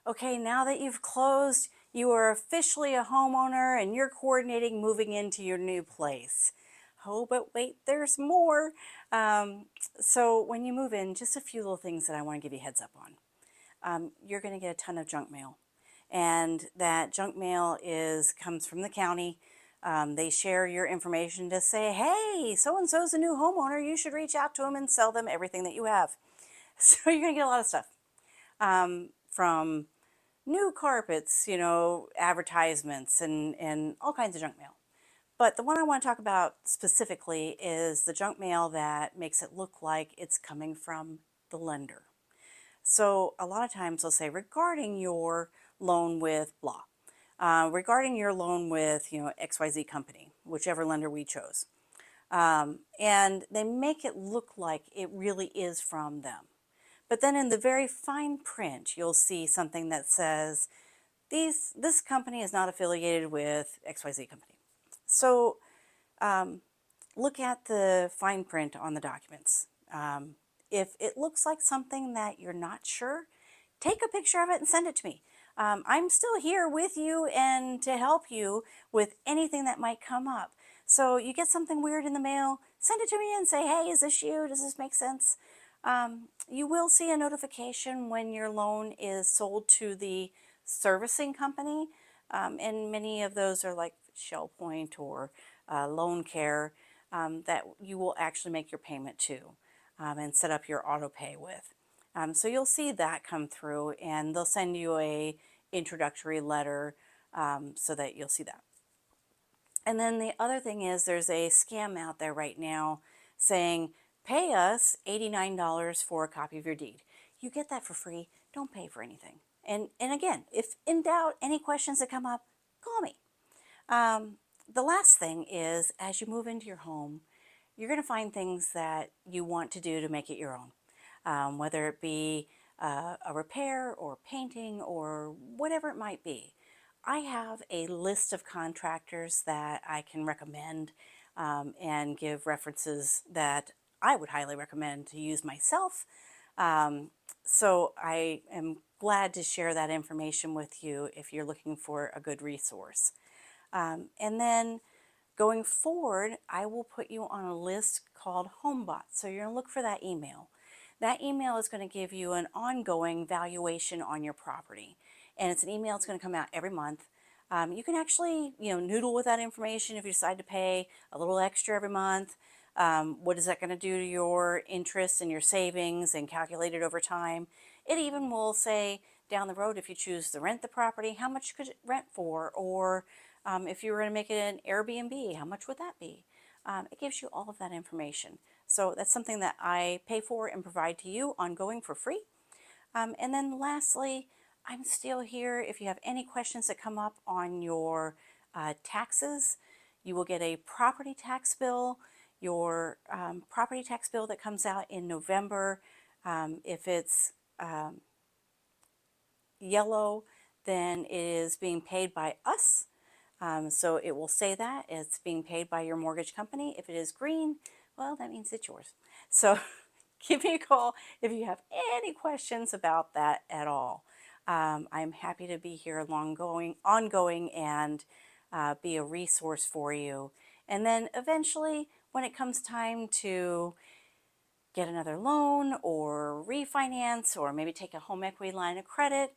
Okay, now that you've closed, you are officially a homeowner and you're coordinating moving into your new place. Oh, but wait, there's more. Um, so when you move in, just a few little things that I want to give you a heads up on. You're going to get a ton of junk mail, and that junk mail comes from the county. They share your information to say, hey, so and so's a new homeowner. You should reach out to them and sell them everything that you have. So you're going to get a lot of stuff from new carpets, advertisements and all kinds of junk mail. But the one I want to talk about specifically is the junk mail that makes it look like it's coming from the lender. So a lot of times they'll say regarding your loan with blah, regarding your loan with, XYZ company, whichever lender we chose. And they make it look like it really is from them. But then in the very fine print, you'll see something that says, this company is not affiliated with XYZ company. So look at the fine print on the documents. If it looks like something that you're not sure, take a picture of it and send it to me. I'm still here with you and to help you with anything that might come up. So you get something weird in the mail, send it to me and say, hey, is this you? Does this make sense? You will see a notification when your loan is sold to the servicing company, and many of those are like Shell Point or Loan Care, that you will actually make your payment to and set up your auto pay with. So you'll see that come through, and they'll send you a introductory letter, so that you'll see that. And then the other thing is there's a scam out there right now saying, pay us $89 for a copy of your deed. You get that for free. Don't pay for anything. And again, if in doubt, any questions that come up, call me. The last thing is, as you move into your home, you're going to find things that you want to do to make it your own, whether it be a repair or painting or whatever it might be. I have a list of contractors that I can recommend, and give references that I would highly recommend to use myself. So I am glad to share that information with you if you're looking for a good resource. And then going forward, I will put you on a list called HomeBot. So you're going to look for that email. That email is going to give you an ongoing valuation on your property. And it's an email that's going to come out every month. You can actually, noodle with that information if you decide to pay a little extra every month. What is that going to do to your interest and your savings and calculate it over time? It even will say down the road, if you choose to rent the property, how much could it rent for? Or if you were going to make it an Airbnb, how much would that be? It gives you all of that information. So that's something that I pay for and provide to you ongoing for free. And then lastly, I'm still here if you have any questions that come up on your taxes. You will get a property tax bill. Your property tax bill that comes out in November, if it's yellow, then it is being paid by us. So it will say that it's being paid by your mortgage company. If it is green, well, that means it's yours. So give me a call if you have any questions about that at all. I'm happy to be here ongoing, and be a resource for you. And then eventually, when it comes time to get another loan or refinance or maybe take a home equity line of credit,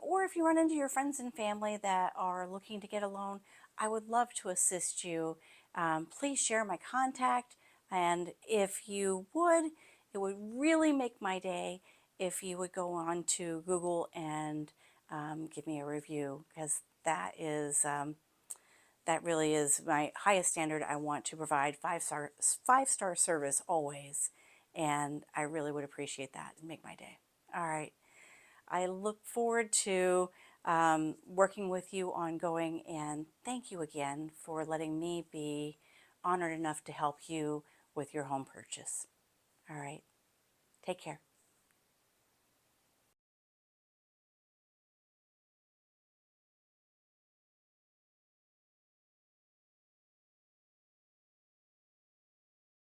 or if you run into your friends and family that are looking to get a loan, I would love to assist you. Please share my contact, and if you would, it would really make my day if you would go on to Google and give me a review, because that really is my highest standard. I want to provide five-star service always, and I really would appreciate that and make my day. All right. I look forward to working with you ongoing, and thank you again for letting me be honored enough to help you with your home purchase. All right. Take care.